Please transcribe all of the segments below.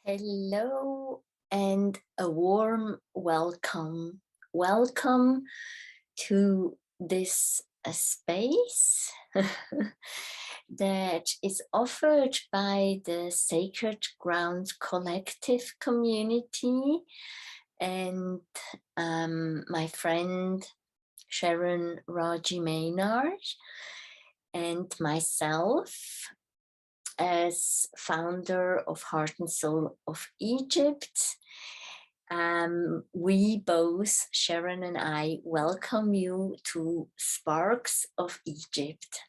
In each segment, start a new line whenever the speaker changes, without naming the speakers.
Hello and a warm welcome. Welcome to this space that is offered by the Sacred Ground Collective community and my friend Sharon Riegie Maynard and myself as founder of Heart and Soul of Egypt. We both, Sharon and I, welcome you to Sparks of Egypt.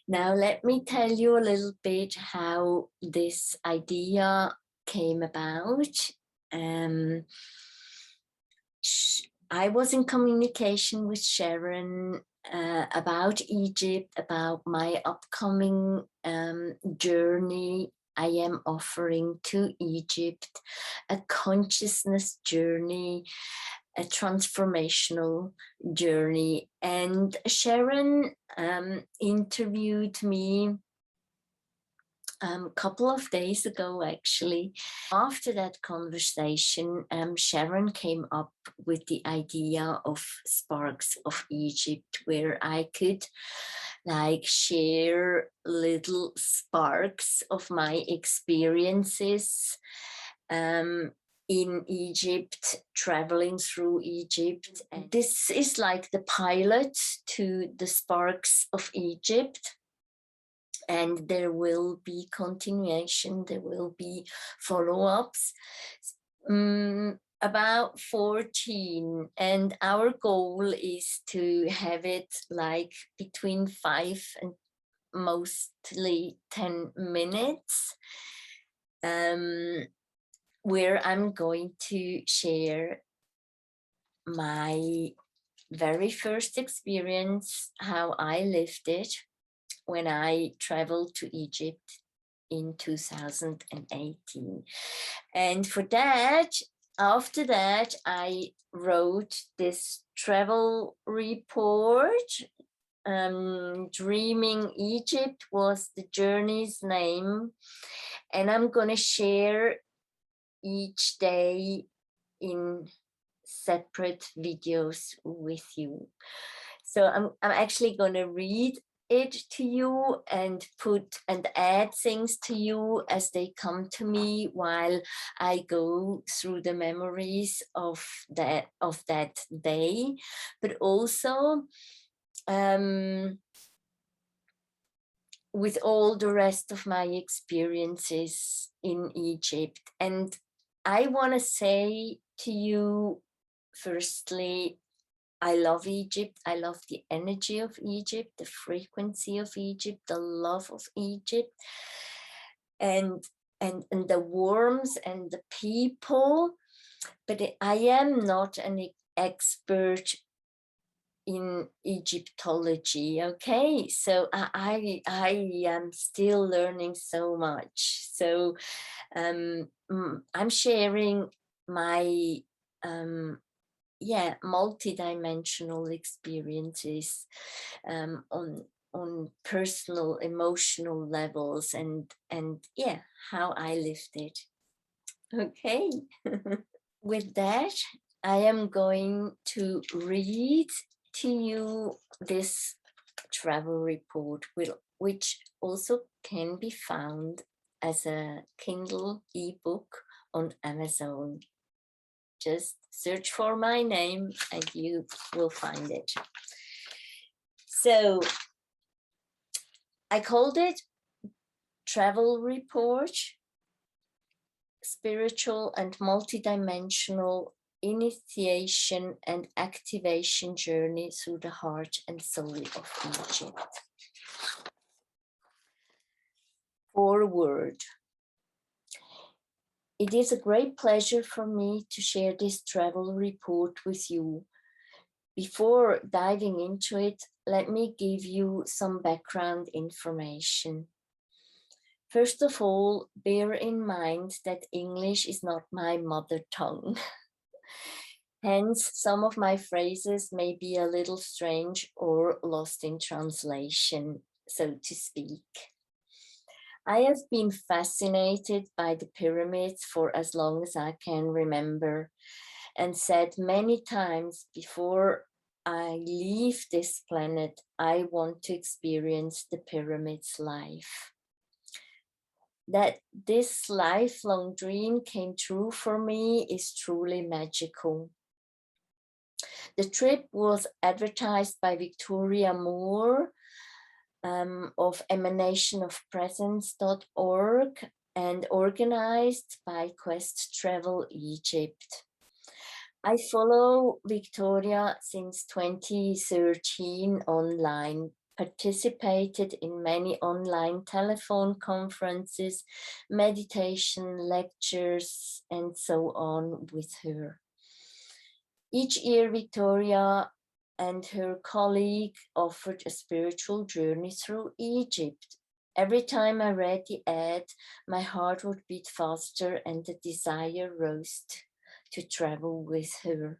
Now, let me tell you a little bit how this idea came about. I was in communication with Sharon about Egypt, about my upcoming journey I am offering to Egypt, a consciousness journey, a transformational journey. And Sharon interviewed me a couple of days ago, actually. After that conversation, Sharon came up with the idea of Sparks of Egypt, where I could share little sparks of my experiences in Egypt, traveling through Egypt. And this is like the pilot to the Sparks of Egypt. And there will be continuation, there will be follow-ups, about 14. And our goal is to have it like between 5 and mostly 10 minutes, where I'm going to share my very first experience, how I lived it, when I traveled to Egypt in 2018. And for that, after that, I wrote this travel report. Dreaming Egypt was the journey's name. And I'm going to share each day in separate videos with you. So I'm actually going to read it to you and put and add things to you as they come to me while I go through the memories of that day, but also with all the rest of my experiences in Egypt. And I want to say to you, firstly, I love Egypt. I love the energy of Egypt, the frequency of Egypt, the love of Egypt, and the warmth and the people. But I am not an expert in Egyptology. Okay, so I am still learning so much. So I'm sharing my multidimensional experiences on personal, emotional levels, and how I lived it. Okay. With that, I am going to read to you this travel report, which also can be found as a Kindle ebook on Amazon. Just search for my name and you will find it. So I called it Travel Report, Spiritual and Multidimensional Initiation and Activation Journey through the Heart and Soul of Egypt. Forward. It is a great pleasure for me to share this travel report with you. Before diving into it, let me give you some background information. First of all, bear in mind that English is not my mother tongue. Hence, some of my phrases may be a little strange or lost in translation, so to speak. I have been fascinated by the pyramids for as long as I can remember, and said many times before I leave this planet, I want to experience the pyramids live. That this lifelong dream came true for me is truly magical. The trip was advertised by Victoria Moore of emanationofpresence.org and organized by Quest Travel Egypt. I follow Victoria since 2013 online, participated in many online telephone conferences, meditation lectures, and so on with her. Each year, Victoria and her colleague offered a spiritual journey through Egypt. Every time I read the ad, my heart would beat faster and the desire rose to travel with her.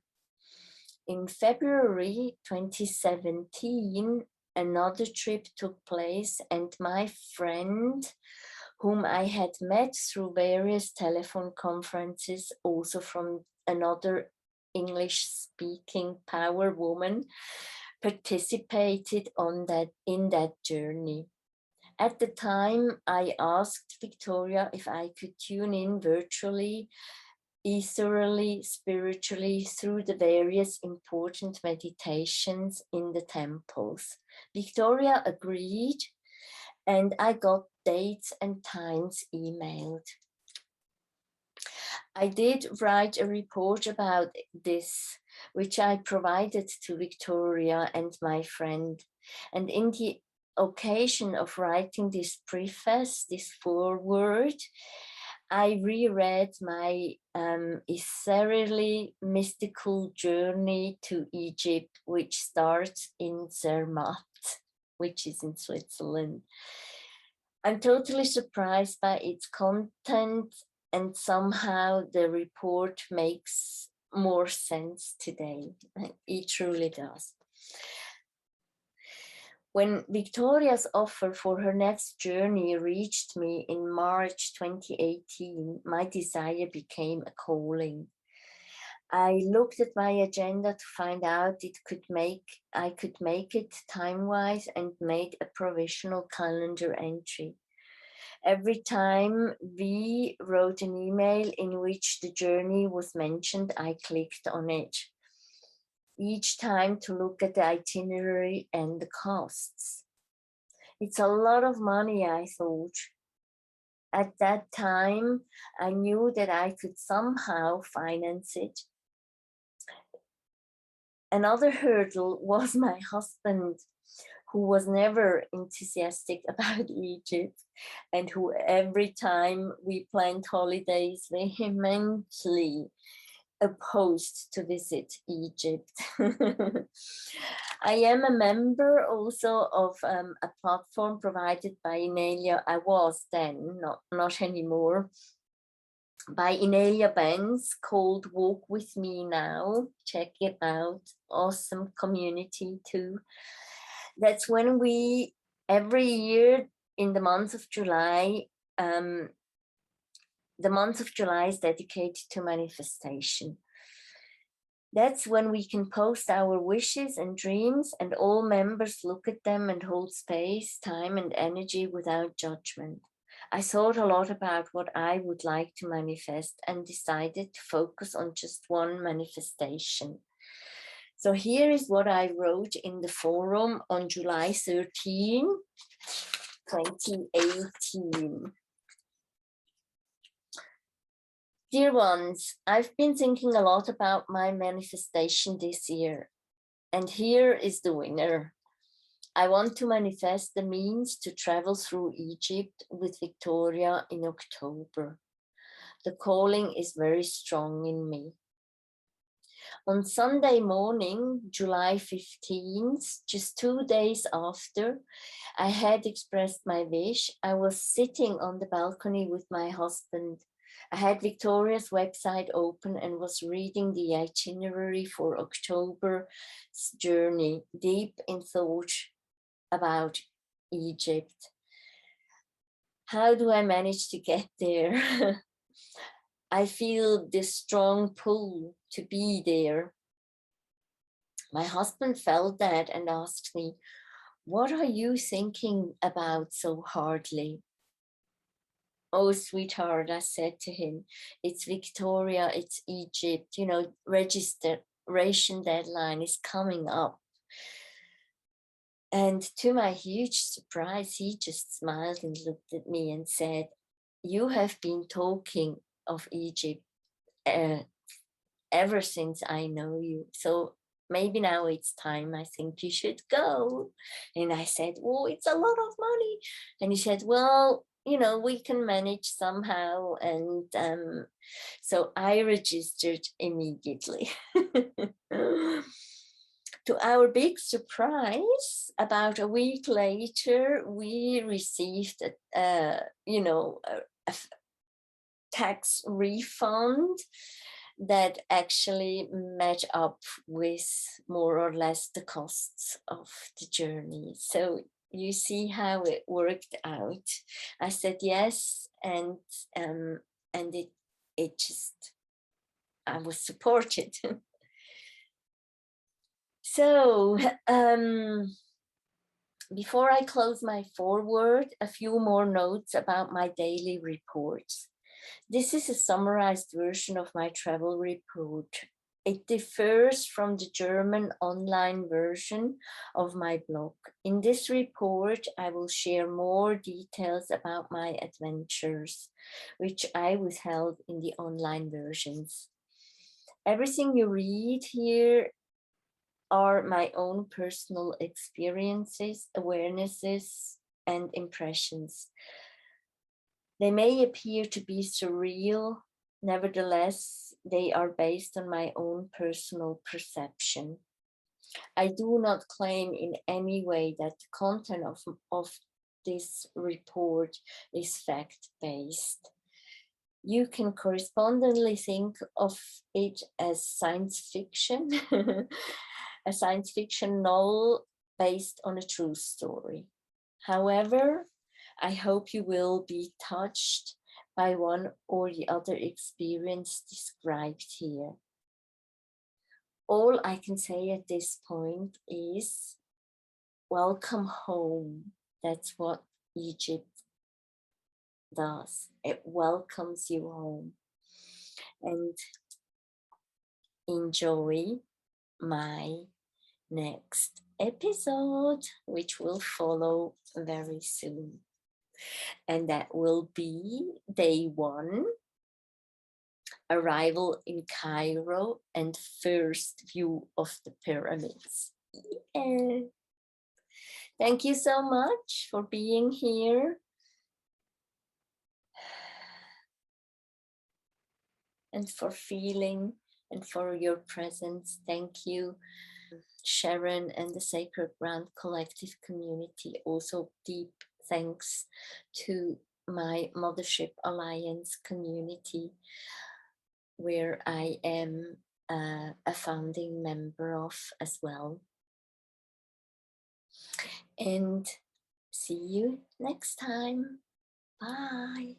In February 2017, another trip took place, and my friend, whom I had met through various telephone conferences, also from another English-speaking power woman, participated in that journey. At the time, I asked Victoria if I could tune in virtually, ethereally, spiritually through the various important meditations in the temples. Victoria agreed, and I got dates and times emailed. I did write a report about this, which I provided to Victoria and my friend. And in the occasion of writing this preface, this foreword, I reread my ethereally mystical journey to Egypt, which starts in Zermatt, which is in Switzerland. I'm totally surprised by its content, and somehow the report makes more sense today. It truly does. When Victoria's offer for her next journey reached me in March 2018, my desire became a calling. I looked at my agenda to find out I could make it time-wise, and made a provisional calendar entry. Every time we wrote an email in which the journey was mentioned, I clicked on it. Each time to look at the itinerary and the costs. It's a lot of money, I thought. At that time, I knew that I could somehow finance it. Another hurdle was my husband, who was never enthusiastic about Egypt, and who every time we planned holidays vehemently opposed to visit Egypt. I am a member also of a platform provided by Inelia. I was then, not anymore, by Inelia Benz, called Walk With Me Now. Check it out. Awesome community too. That's when we, every year in the month of July, the month of July is dedicated to manifestation. That's when we can post our wishes and dreams, and all members look at them and hold space, time, and energy without judgment. I thought a lot about what I would like to manifest and decided to focus on just one manifestation. So here is what I wrote in the forum on July 13, 2018. Dear ones, I've been thinking a lot about my manifestation this year, and here is the winner. I want to manifest the means to travel through Egypt with Victoria in October. The calling is very strong in me. On Sunday morning, July 15th, just 2 days after I had expressed my wish, I was sitting on the balcony with my husband. I had Victoria's website open and was reading the itinerary for October's journey, deep in thought about Egypt. How do I manage to get there? I feel this strong pull to be there. My husband felt that and asked me, "What are you thinking about so hardly?" "Oh, sweetheart," I said to him, "it's Victoria, it's Egypt, you know, registration deadline is coming up." And to my huge surprise, he just smiled and looked at me and said, "You have been talking of Egypt uh, ever since I know you. So maybe now it's time. I think you should go." And I said, "Oh, it's a lot of money." And he said, "Well, you know, we can manage somehow." And so I registered immediately. To our big surprise, about a week later, we received you know, a tax refund that actually match up with more or less the costs of the journey. So you see how it worked out. I said yes, and it just, I was supported. So before I close my foreword, a few more notes about my daily reports. This is a summarized version of my travel report. It differs from the German online version of my blog. In this report, I will share more details about my adventures, which I withheld in the online versions. Everything you read here are my own personal experiences, awarenesses, and impressions. They may appear to be surreal, nevertheless, they are based on my own personal perception. I do not claim in any way that the content of this report is fact-based. You can correspondingly think of it as science fiction, a science fiction novel based on a true story. However, I hope you will be touched by one or the other experience described here. All I can say at this point is welcome home. That's what Egypt does. It welcomes you home. And enjoy my next episode, which will follow very soon. And that will be day 1, arrival in Cairo and first view of the pyramids. Yeah. Thank you so much for being here. And for feeling and for your presence. Thank you, Sharon and the Sacred Ground Collective community. Also deep thanks to my Mothership Alliance community, where I am a founding member of as well. And see you next time. Bye.